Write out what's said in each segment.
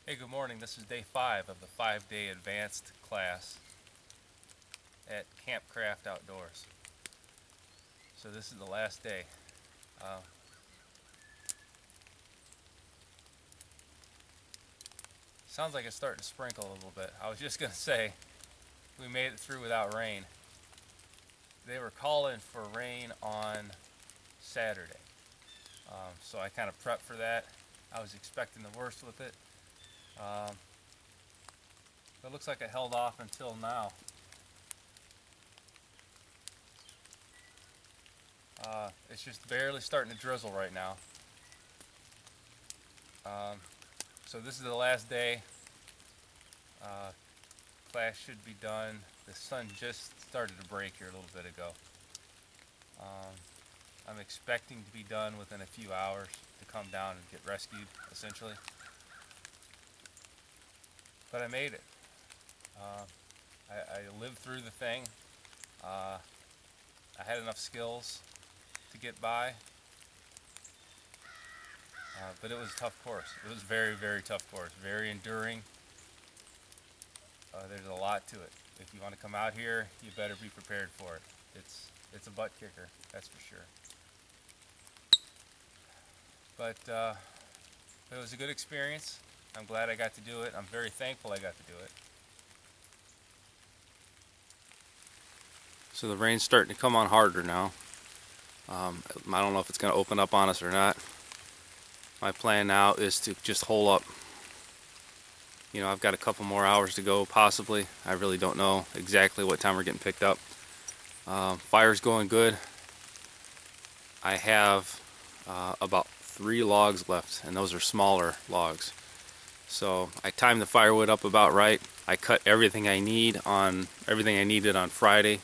Hey, good morning. This is day 5 of the 5-day advanced class at Campcraft Outdoors. So this is the last day. Uh, Sounds like it's starting to sprinkle a little bit. I was just going to say, we made it through without rain. They were calling for rain on Saturday. So I kind of prepped for that. I was expecting the worst with it. But it looks like it held off until now. It's just barely starting to drizzle right now. So this is the last day. Class should be done. The sun just started to break here a little bit ago. I'm expecting to be done within a few hours to come down and get rescued, essentially. But I made it. I lived through the thing. I had enough skills to get by. But it was a tough course. It was a very, very tough course. Very enduring. There's a lot to it. If you want to come out here, you better be prepared for it. It's a butt kicker, that's for sure. But it was a good experience. I'm glad I got to do it. I'm very thankful I got to do it. So the rain's starting to come on harder now. I don't know if it's going to open up on us or not. My plan now is to just hole up. You know, I've got a couple more hours to go, possibly. I really don't know exactly what time we're getting picked up. Fire's going good. I have about 3 logs left, and those are smaller logs. So I timed the firewood up about right. I cut everything I needed on Friday,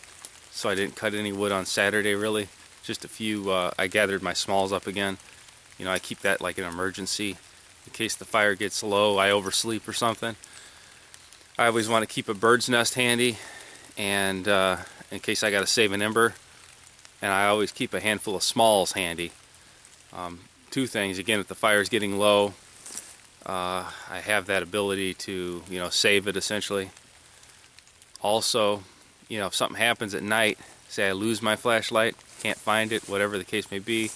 so I didn't cut any wood on Saturday really. Just a few. I gathered my smalls up again. You know, I keep that like an emergency in case the fire gets low, I oversleep or something. I always want to keep a bird's nest handy, and in case I got to save an ember. And I always keep a handful of smalls handy. 2 things. Again, if the fire's getting low, I have that ability to, save it essentially. Also, if something happens at night, say I lose my flashlight, can't find it, whatever the case may be,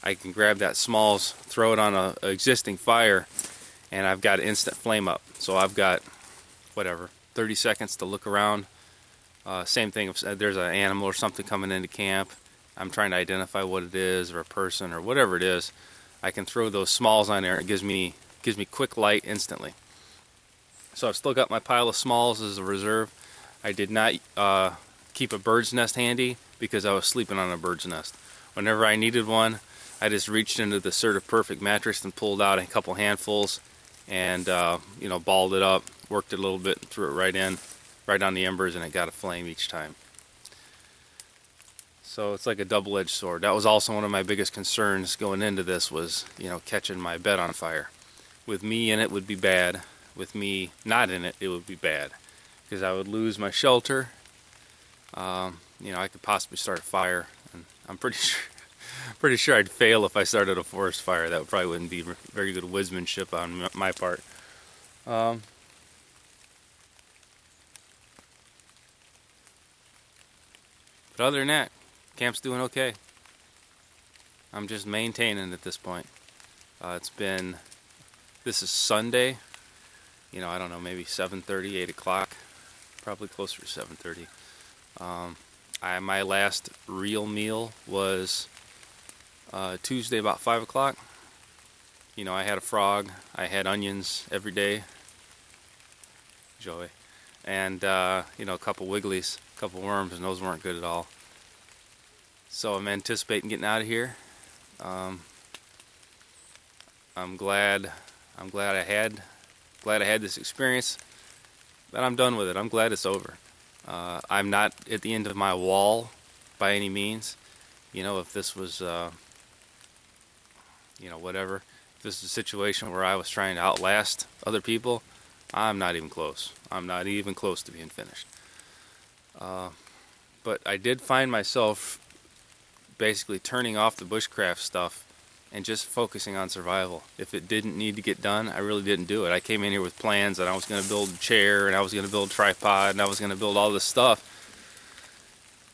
I can grab that smalls, throw it on a existing fire, and I've got instant flame up. So I've got, 30 seconds to look around. Same thing if there's an animal or something coming into camp, I'm trying to identify what it is, or a person, or whatever it is, I can throw those smalls on there. It gives me quick light instantly. So I've still got my pile of smalls as a reserve. I did not keep a bird's nest handy because I was sleeping on a bird's nest. Whenever I needed one, I just reached into the Assertive Perfect mattress and pulled out a couple handfuls and balled it up, worked it a little bit, and threw it right on the embers, and it got a flame each time. So it's like a double-edged sword. That was also one of my biggest concerns going into this was, catching my bed on fire. With me in it would be bad. With me not in it, it would be bad. Because I would lose my shelter. I could possibly start a fire. And I'm pretty sure I'd fail if I started a forest fire. That probably wouldn't be very good woodsmanship on my part. But other than that, camp's doing okay. I'm just maintaining at this point. This is Sunday. I don't know, maybe 7:30, 8 o'clock. Probably closer to 7:30. My last real meal was Tuesday about 5 o'clock. I had a frog. I had onions every day. Joy. And, a couple wigglies, a couple worms, and those weren't good at all. So I'm anticipating getting out of here. I'm glad I had this experience, but I'm done with it. I'm glad it's over. I'm not at the end of my wall by any means. If this was, whatever. If this is a situation where I was trying to outlast other people, I'm not even close. I'm not even close to being finished. But I did find myself basically turning off the bushcraft stuff and just focusing on survival. If it didn't need to get done, I really didn't do it. I came in here with plans that I was going to build a chair, and I was going to build a tripod, and I was going to build all this stuff.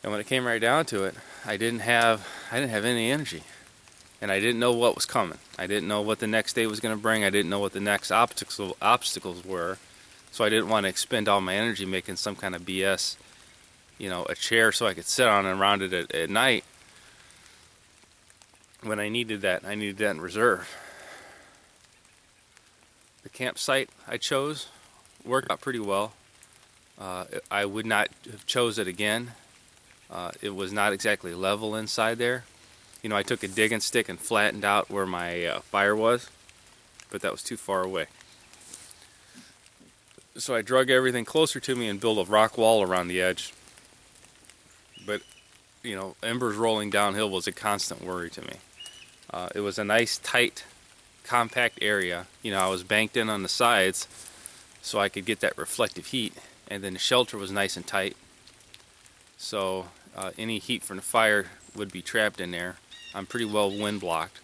And when it came right down to it, I didn't have any energy. And I didn't know what was coming. I didn't know what the next day was going to bring. I didn't know what the next obstacles were. So I didn't want to expend all my energy making some kind of BS, a chair so I could sit on and around it at night when I needed that. I needed that in reserve. The campsite I chose worked out pretty well. I would not have chose it again. It was not exactly level inside there. I took a digging stick and flattened out where my fire was, but that was too far away. So I drug everything closer to me and built a rock wall around the edge. But, embers rolling downhill was a constant worry to me. It was a nice, tight, compact area. I was banked in on the sides so I could get that reflective heat, and then the shelter was nice and tight. So any heat from the fire would be trapped in there. I'm pretty well wind blocked.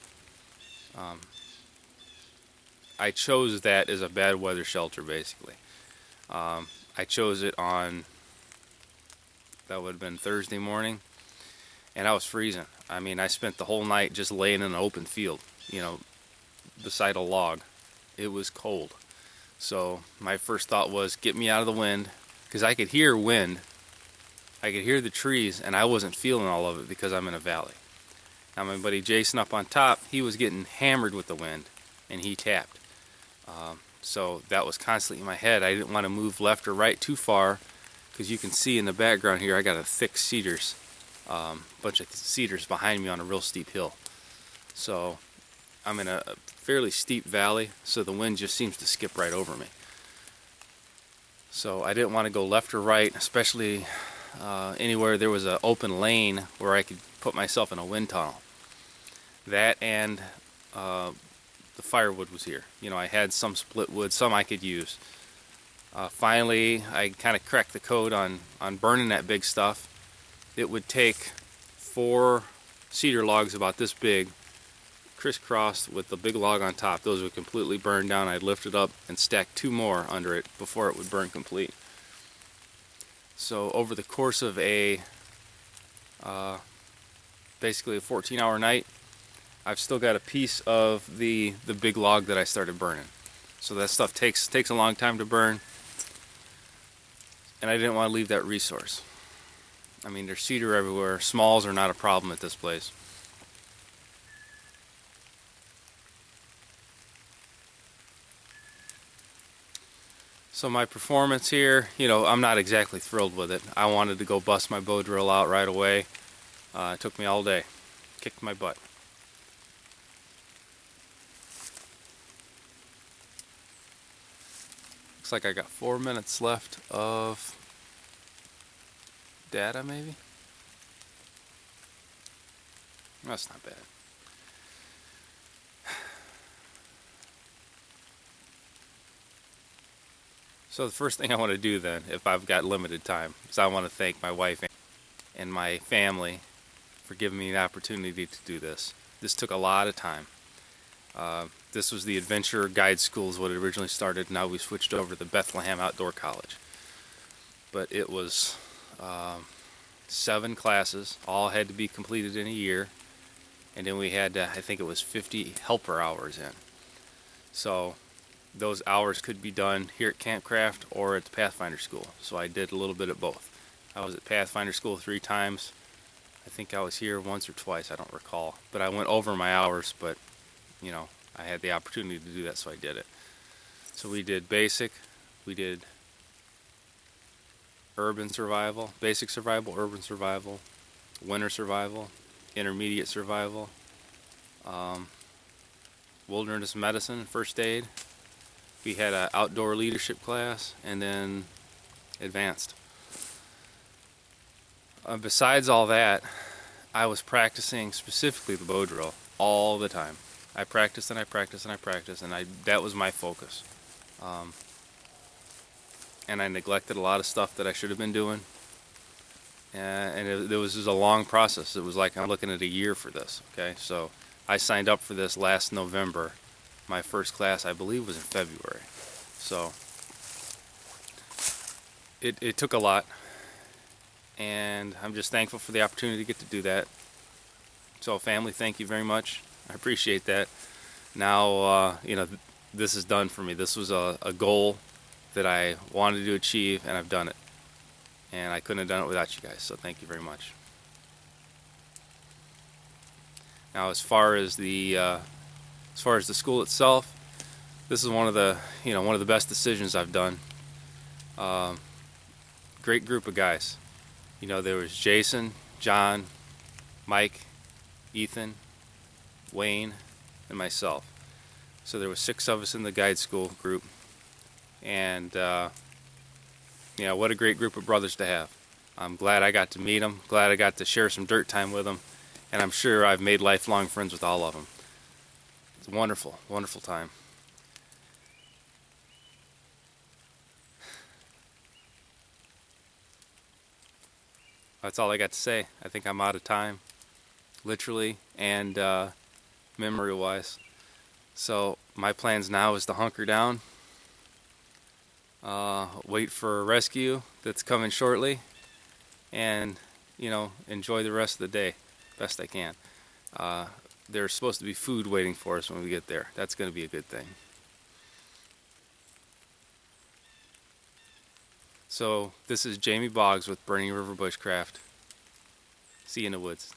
I chose that as a bad weather shelter, basically. I chose it on, that would have been Thursday morning, and I was freezing. I spent the whole night just laying in an open field, beside a log. It was cold. So my first thought was, get me out of the wind, because I could hear wind. I could hear the trees, and I wasn't feeling all of it because I'm in a valley. Now my buddy Jason up on top, he was getting hammered with the wind, and he tapped. So that was constantly in my head. I didn't want to move left or right too far, because you can see in the background here I got a thick cedars, bunch of cedars behind me on a real steep hill. So I'm in a fairly steep valley, so the wind just seems to skip right over me. So I didn't want to go left or right, especially anywhere there was an open lane where I could put myself in a wind tunnel. That and the firewood was here. I had some split wood, some I could use. Finally, I kind of cracked the code on burning that big stuff. It would take 4 cedar logs about this big, crisscrossed with the big log on top. Those would completely burn down. I'd lift it up and stack 2 more under it before it would burn complete. So over the course of basically a 14-hour night, I've still got a piece of the big log that I started burning. So that stuff takes a long time to burn, and I didn't want to leave that resource. There's cedar everywhere. Smalls are not a problem at this place. So my performance here, I'm not exactly thrilled with it. I wanted to go bust my bow drill out right away. It took me all day. Kicked my butt. Looks like I got 4 minutes left of data, maybe? That's not bad. So the first thing I want to do then, if I've got limited time, is I want to thank my wife and my family for giving me the opportunity to do this. This took a lot of time. This was the Adventure Guide School is what it originally started. Now we switched over to the Bethlehem Outdoor College. But it was 7 classes, all had to be completed in a year. And then we had, I think it was 50 helper hours in. So those hours could be done here at Campcraft or at the Pathfinder School. So I did a little bit of both. I was at Pathfinder School 3 times. I think I was here once or twice, I don't recall. But I went over my hours, but I had the opportunity to do that, so I did it. So we did basic, we did urban survival, basic survival, urban survival, winter survival, intermediate survival, wilderness medicine, first aid. We had an outdoor leadership class, and then advanced. Besides all that, I was practicing specifically the bow drill all the time. I practiced and I practiced and I practiced, and that was my focus. And I neglected a lot of stuff that I should have been doing. And it was just a long process. It was like I'm looking at a year for this. Okay, so I signed up for this last November. My first class, I believe, was in February. So it took a lot, and I'm just thankful for the opportunity to get to do that. So family, thank you very much. I appreciate that. Now, this is done for me. This was a goal that I wanted to achieve, and I've done it. And I couldn't have done it without you guys, so thank you very much. Now, as far as the school itself, this is one of the best decisions I've done. Great group of guys. There was Jason, John, Mike, Ethan, Wayne, and myself. So there was 6 of us in the guide school group, and what a great group of brothers to have. I'm glad I got to meet them, glad I got to share some dirt time with them, and I'm sure I've made lifelong friends with all of them. It's a wonderful, wonderful time. That's all I got to say. I think I'm out of time, literally and memory-wise. So my plans now is to hunker down, wait for a rescue that's coming shortly, and enjoy the rest of the day best I can. There's supposed to be food waiting for us when we get there. That's going to be a good thing. So this is Jamie Boggs with Burning River Bushcraft. See you in the woods.